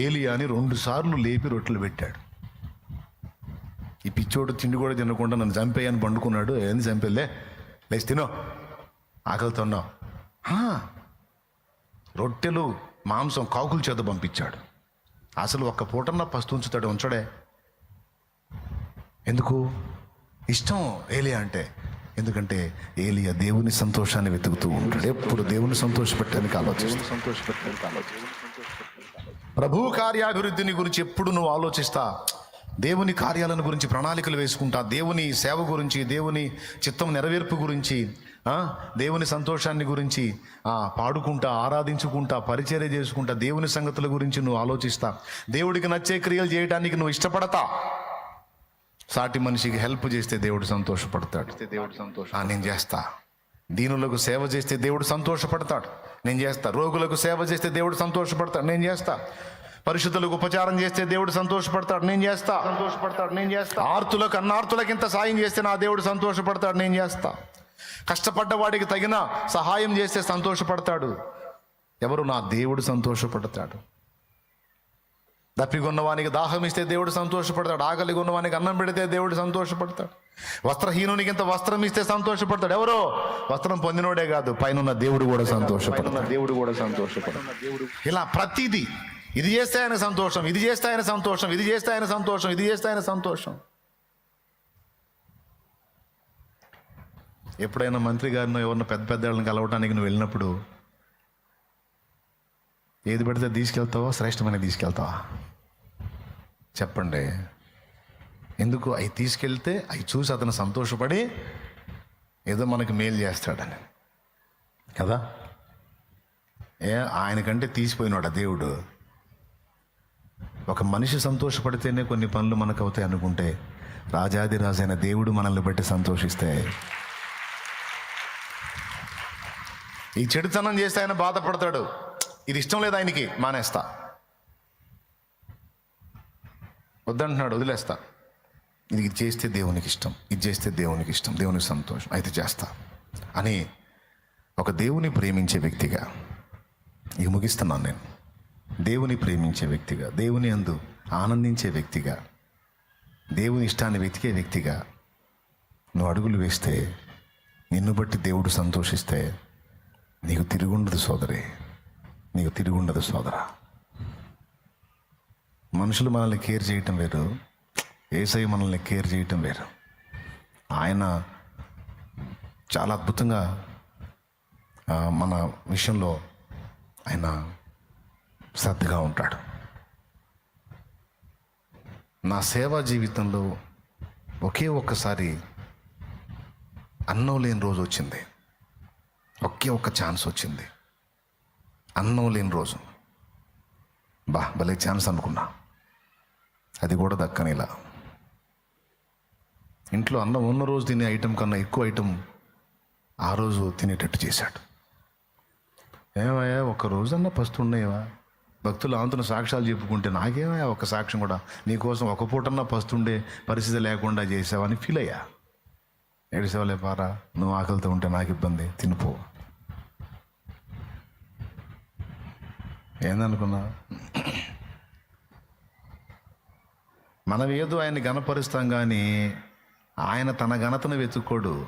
ఏలియాని 2 సార్లు లేపి రొట్టెలు పెట్టాడు. ఈ పిచ్చోడు తిండి కూడా తినకుండా నన్ను చంపేయని పండుకున్నాడు. ఏంది చంపేలే, లేచి తినో, ఆకలితో ఉన్నావు. రొట్టెలు మాంసం కాకుల చేత పంపించాడు. అసలు ఒక్క పూటన్నా పస్తు ఉంచడే? ఎందుకు? ఇష్టం ఏలియా అంటే. ఎందుకంటే ఏలియా దేవుని సంతోషాన్ని వెతుకుతూ ఉంటాడు. ఎప్పుడు దేవుని సంతోషపెట్టడానికి ఆలోచిస్తాడు. ప్రభు కార్యాభివృద్ధిని గురించి ఎప్పుడు నువ్వు ఆలోచిస్తా, దేవుని కార్యాలను గురించి ప్రణాళికలు వేసుకుంటా, దేవుని సేవ గురించి, దేవుని చిత్తం నెరవేర్పు గురించి, దేవుని సంతోషాన్ని గురించి పాడుకుంటా, ఆరాధించుకుంటా, పరిచర్య చేసుకుంటా, దేవుని సంగతుల గురించి నువ్వు ఆలోచిస్తా, దేవుడికి నచ్చే క్రియలు చేయడానికి నువ్వు ఇష్టపడతా. సాటి మనిషికి హెల్ప్ చేస్తే దేవుడు సంతోషపడతాడు. నేను చేస్తా. దీనులకు సేవ చేస్తే దేవుడు సంతోషపడతాడు. నేను చేస్తా. రోగులకు సేవ చేస్తే దేవుడు సంతోషపడతాడు. నేను చేస్తా. పరిశుద్ధులకు ఉపచారం చేస్తే దేవుడు సంతోషపడతాడు. నేను చేస్తా. ఆర్తులకు అన్నార్తులకింత సాయం చేస్తే నా దేవుడు సంతోషపడతాడు. నేను చేస్తా. కష్టపడ్డ వాడికి తగిన సహాయం చేస్తే సంతోషపడతాడు. ఎవరు? నా దేవుడు సంతోషపడతాడు. దప్పిగొన్నవానికి దాహం ఇస్తే దేవుడు సంతోషపడతాడు. ఆకలి కొన్నవానికి అన్నం పెడితే దేవుడు సంతోషపడతాడు. వస్త్రహీనునికి ఇంత వస్త్రం ఇస్తే సంతోషపడతాడు. ఎవరో? వస్త్రం పొందినోడే కాదు, పైన దేవుడు కూడా సంతోషపడతాడు. ఇలా ప్రతిదీ ఇది చేస్తే ఆయన సంతోషం, ఇది చేస్తే ఆయన సంతోషం, ఇది చేస్తే ఆయన సంతోషం, ఇది చేస్తే ఆయన సంతోషం. ఎప్పుడైనా మంత్రి గారినో ఎవరినో పెద్ద వాళ్ళని కలవటానికి నువ్వు వెళ్ళినప్పుడు ఏది పెడితే తీసుకెళ్తావో? శ్రేష్టమైన తీసుకెళ్తావా? చెప్పండి. ఎందుకు? అవి తీసుకెళ్తే అవి చూసి అతను సంతోషపడి ఏదో మనకు మేలు చేస్తాడని కదా. ఆయనకంటే తీసిపోయినాడు ఆ దేవుడు. ఒక మనిషి సంతోషపడితేనే కొన్ని పనులు మనకు అవుతాయి అనుకుంటే, రాజాదిరాజైన దేవుడు మనల్ని బట్టి సంతోషిస్తే, ఈ చెడుతనం చేస్తే ఆయన బాధపడతాడు. ఇది ఇష్టం లేదు ఆయనకి, మానేస్తా. వద్దంటున్నాడు, వదిలేస్తా. ఇది చేస్తే దేవునికి ఇష్టం, ఇది చేస్తే దేవునికి ఇష్టం, దేవునికి సంతోషం, అయితే చేస్తా అని ఒక దేవుని ప్రేమించే వ్యక్తిగా, ఇక ముగిస్తున్నాను నేను, దేవుని ప్రేమించే వ్యక్తిగా, దేవుని యందు ఆనందించే వ్యక్తిగా, దేవుని ఇష్టాన్ని వెతికే వ్యక్తిగా నువ్వు అడుగులు వేస్తే, నిన్ను బట్టి దేవుడు సంతోషిస్తే నీకు తిరుగుండదు సోదరి, నీకు తిరుగుండదు సోదరా. మనుషులు మనల్ని కేర్ చేయటం వేరు, యేసయ్య మనల్ని కేర్ చేయటం వేరు. ఆయన చాలా అద్భుతంగా మన విషయంలో ఆయన శ్రద్ధగా ఉంటాడు. నా సేవా జీవితంలో ఒకే ఒక్కసారి అన్నం లేని రోజు వచ్చింది. ఒకే ఒక్క ఛాన్స్ వచ్చింది, అన్నం లేని రోజు. భలే ఛాన్స్ అనుకున్నా. అది కూడా దక్కనిలా. ఇంట్లో అన్నం ఉన్న రోజు తినే ఐటెం కన్నా ఎక్కువ ఐటెం ఆ రోజు తినేటట్టు చేశాడు. ఏమయ్యా ఒక్క రోజన్నా పస్తుండేవా? భక్తులు ఆంతున సాక్ష్యాలు చెప్పుకుంటే నాకేమయ్యా ఒక సాక్ష్యం కూడా, నీకోసం ఒక పూటన్నా పస్తుండే పరిస్థితి లేకుండా చేసావని ఫీల్ అయ్యా. ఏడిసేవలే పారా, నువ్వు ఆకలితో ఉంటే నాకు ఇబ్బంది, తినిపో. ఏందనుకున్నా? మనం ఏదో ఆయన్ని ఘనపరుస్తాం కానీ ఆయన తన ఘనతను వెతుక్కోడు.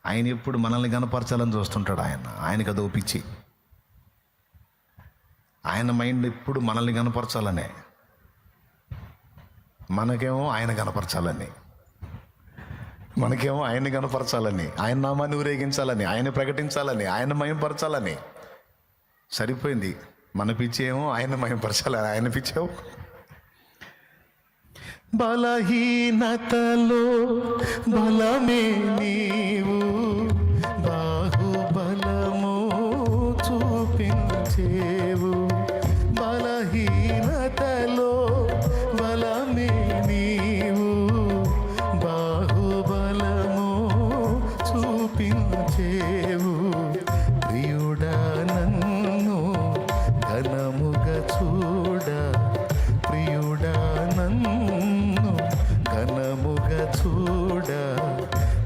ఆయన ఎప్పుడు మనల్ని ఘనపరచాలని చూస్తుంటాడు. ఆయనకి అది ఒప్పించి, ఆయన మైండ్ ఎప్పుడు మనల్ని ఘనపరచాలనే. మనకేమో ఆయన ఘనపరచాలని, మనకేమో ఆయన్ని ఘనపరచాలని, ఆయన నామాన్ని ఊరేగించాలని, ఆయన ప్రకటించాలని, ఆయన మయంపరచాలని. సరిపోయింది. మన పిచ్చి ఏమో ఆయన మయంపరచాలని, ఆయన పిచ్చేమో బలహీనతలో బలమే నీవు, బాహుబలము చూపించేవు. బలహీనతలో బలమే నీవు, బాహుబలము చూపించేవు. ప్రియుడా నన్ను ఘనముగా చూడ, ప్రియుడా నన్ను ఘనముగా చూడ,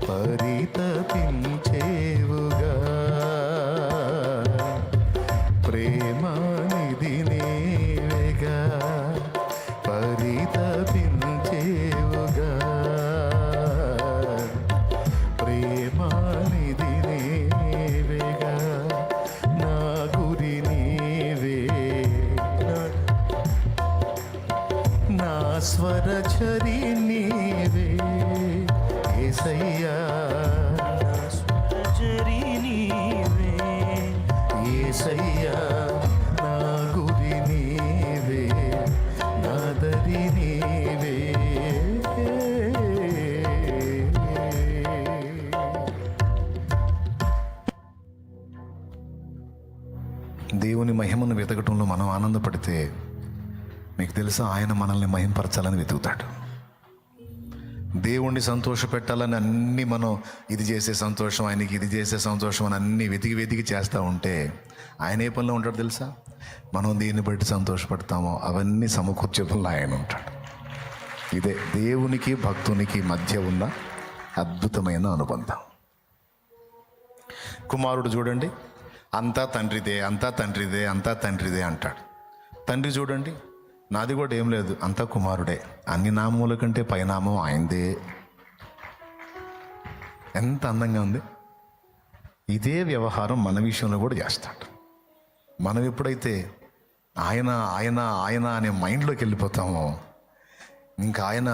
పరితపించేవుగా. ప్రేమాని దేవుని మహిమను వెతకటంలో మనం ఆనందపడితే మీకు తెలుసా, ఆయన మనల్ని మహింపరచాలని వెతుకుతాడు. దేవుణ్ణి సంతోష పెట్టాలని అన్నీ మనం ఇది చేసే సంతోషం, ఆయనకి ఇది చేసే సంతోషం అని అన్నీ వెతికి చేస్తూ ఉంటే ఆయన ఏ పనిలో ఉంటాడు తెలుసా? మనం దీన్ని బట్టి సంతోషపడతామో అవన్నీ సమకూర్చే పనిలో ఆయన ఉంటాడు. ఇదే దేవునికి భక్తునికి మధ్య ఉన్న అద్భుతమైన అనుబంధం. కుమారుడు చూడండి, అంతా తండ్రిదే, అంతా తండ్రిదే, అంతా తండ్రిదే అంటాడు. తండ్రి చూడండి, నాది కూడా ఏం లేదు, అంతా కుమారుడే, అన్ని నామముల కంటే పైనామం ఆయనదే. ఎంత అందంగా ఉంది. ఇదే వ్యవహారం మన విషయంలో కూడా చేస్తాడు. మనం ఎప్పుడైతే ఆయన ఆయన ఆయన అనే మైండ్లోకి వెళ్ళిపోతామో ఇంకా ఆయన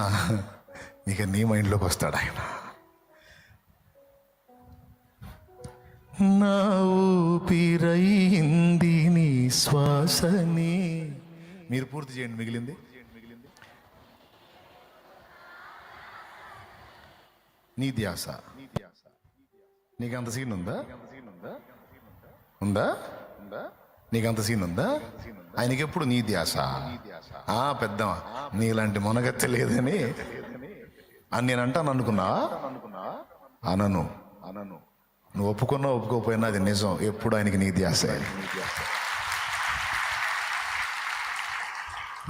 ఇక నీ మైండ్లోకి వస్తాడు. ఆయన నా ఊపిరైంది నీ శ్వాసని. మీరు పూర్తి చేయండి, మిగిలింది. నీ ధ్యాస. నీకు అంత సీన్ ఉందా? ఉందా? నీకు అంత సీన్ ఉందా? ఆయనకి ఎప్పుడు నీ ధ్యాస. పెద్దమా, నీలాంటి మొనగత్త లేదని అని నేను అంటాను అనుకున్నా. అనను. నువ్వు ఒప్పుకున్నా ఒప్పుకోపోయినా అది నిజం. ఎప్పుడు ఆయనకి నీ ధ్యాస,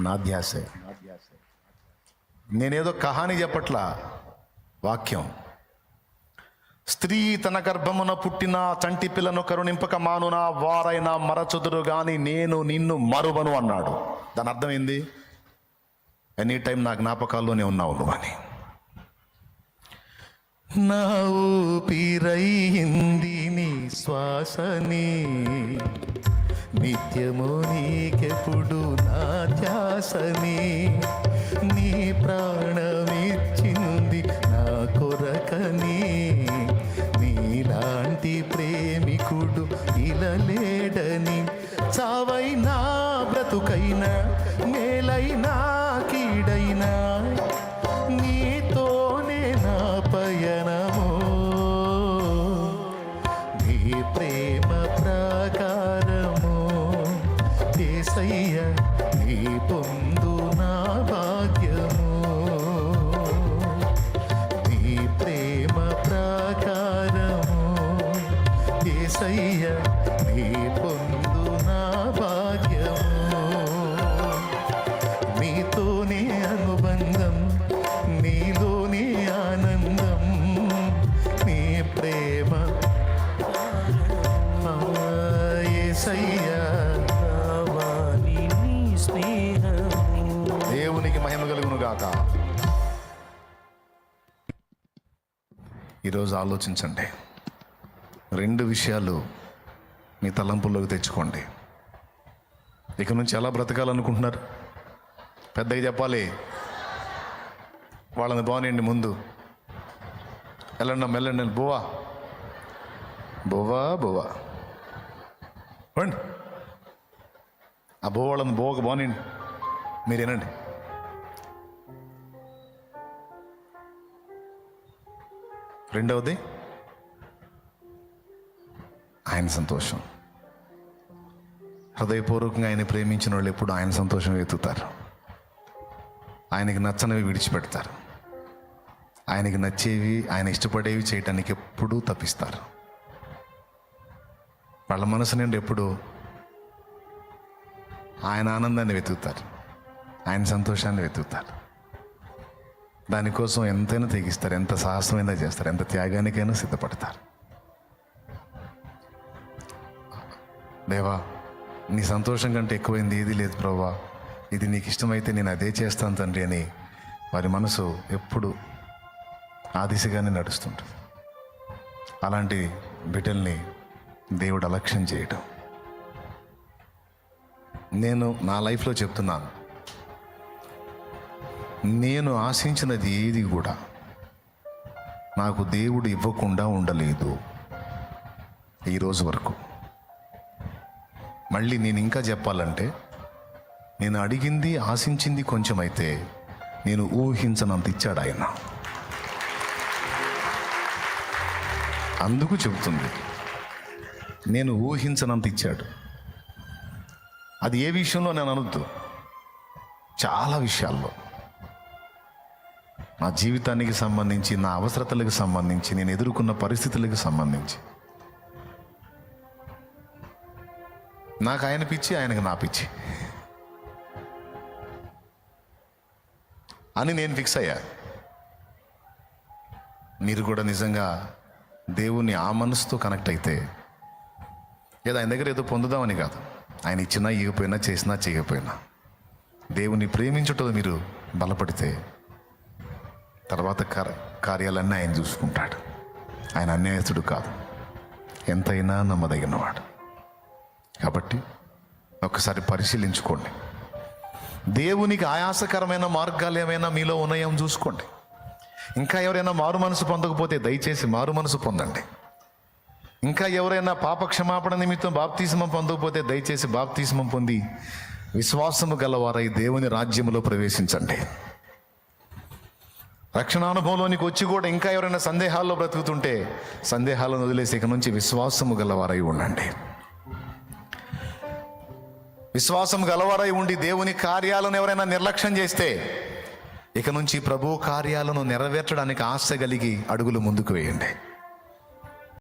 నా ధ్యాసే. నేనేదో కహాని చెప్పట్లా, వాక్యం. స్త్రీ తన గర్భమున పుట్టిన చంటి పిల్లను కరుణింపక మానునా, వారైనా మరచుదురు గాని నేను నిన్ను మరువను అన్నాడు. దాని అర్థం ఏంది? ఎనీ టైం నా జ్ఞాపకాల్లోనే ఉన్నావు నువ్వు అని. నా ఊపిరైంది నీ శ్వాసని, నిత్యము నీకెప్పుడు నా ధ్యాసని, నీ ప్రాణమిచ్చింది నా కొరకని, నీలాంటి ప్రేమికుడు ఇలా లేడని, చావైనా బ్రతుకైనా మేలైనా కీడైనా నీతోనే నా పయనమో, నీ ప్రేమ ప్రాకారము యేసయ్య, నీ పొందు నా భాగ్యము, నీ ప్రేమ ప్రాకారము యేసయ్య, నీ పొందు నా భాగ్యము, నీతోనే అనుబంధం, నీలోనే ఆనందం, నీ ప్రేమ యేసయ్య. దేవునికి మహిమ కలుగును గాక. ఈరోజు ఆలోచించండి, 2 విషయాలు మీ తలంపుల్లోకి తెచ్చుకోండి. ఇక నుంచి ఎలా బ్రతకాలనుకుంటున్నారు? పెద్దగా చెప్పాలి. వాళ్ళని బాగునేయండి, ముందు వెళ్ళండి. బువ్వా రండి. ఆ వాళ్ళని బోవకు బాగునేయండి. మీరు వినండి. రెండవది ఆయన సంతోషం. హృదయపూర్వకంగా ఆయన ప్రేమించిన వాళ్ళు ఎప్పుడు ఆయన సంతోషం వెతుకుతారు. ఆయనకి నచ్చనివి విడిచిపెడతారు. ఆయనకి నచ్చేవి, ఆయన ఇష్టపడేవి చేయటానికి ఎప్పుడూ తప్పిస్తారు. వాళ్ళ మనసు నుండి ఎప్పుడు ఆయన ఆనందాన్ని వెతుకుతారు, ఆయన సంతోషాన్ని వెతుకుతారు. దానికోసం ఎంతైనా తెగిస్తారు, ఎంత సాహసమైనా చేస్తారు, ఎంత త్యాగానికైనా సిద్ధపడతారు. దేవా, నీ సంతోషం కంటే ఎక్కువైంది ఏది లేదు ప్రభువా, ఇది నీకు ఇష్టమైతే నేను అదే చేస్తాను తండ్రి అని వారి మనసు ఎప్పుడు ఆ దిశగానే నడుస్తుంటుంది. అలాంటి బిడ్డల్ని దేవుడు అలక్ష్యం చేయటం. నేను నా లైఫ్లో చెప్తున్నాను, నేను ఆశించినది ఏది కూడా నాకు దేవుడు ఇవ్వకుండా ఉండలేదు ఈరోజు వరకు. మళ్ళీ నేను ఇంకా చెప్పాలంటే, నేను అడిగింది ఆశించింది కొంచెం అయితే నేను ఊహించనంత ఇచ్చాడు ఆయన. అందుకు చెబుతుంది, నేను ఊహించనంత ఇచ్చాడు. అది ఏ విషయంలో నేను అనొద్దు, చాలా విషయాల్లో, నా జీవితానికి సంబంధించి, నా అవసరతలకు సంబంధించి, నేను ఎదుర్కొన్న పరిస్థితులకు సంబంధించి. నాకు ఆయన పిచ్చి, ఆయనకు నా పిచ్చి అని నేను ఫిక్స్ అయ్యా. మీరు కూడా నిజంగా దేవుణ్ణి ఆ మనసుతో కనెక్ట్ అయితే, ఏదో ఆయన దగ్గర ఏదో పొందుదామని కాదు, ఆయన ఇచ్చినా ఇవ్వకపోయినా, చేసినా చేయకపోయినా, దేవుణ్ణి ప్రేమించుటో మీరు బలపడితే తర్వాత కార్యాలన్నీ ఆయన చూసుకుంటాడు. ఆయన అన్యాయస్తుడు కాదు, ఎంతైనా నమ్మదగినవాడు. కాబట్టి ఒక్కసారి పరిశీలించుకోండి. దేవునికి ఆయాసకరమైన మార్గాలు ఏమైనా మీలో ఉన్నాయో చూసుకోండి. ఇంకా ఎవరైనా మారు మనసు పొందకపోతే దయచేసి మారు మనసు పొందండి. ఇంకా ఎవరైనా పాప క్షమాపణ నిమిత్తం బాప్తిస్మం పొందకపోతే దయచేసి బాప్తిస్మం పొంది విశ్వాసము గలవారై దేవుని రాజ్యములో ప్రవేశించండి. రక్షణానుభవంలోనికి వచ్చి కూడా ఇంకా ఎవరైనా సందేహాల్లో బ్రతుకుతుంటే సందేహాలను వదిలేసి ఇక నుంచి విశ్వాసము గలవారై ఉండండి. విశ్వాసం గలవారై ఉండి దేవుని కార్యాలను ఎవరైనా నిర్లక్ష్యం చేస్తే ఇక నుంచి ప్రభు కార్యాలను నెరవేర్చడానికి ఆశ కలిగి అడుగులు ముందుకు వేయండి.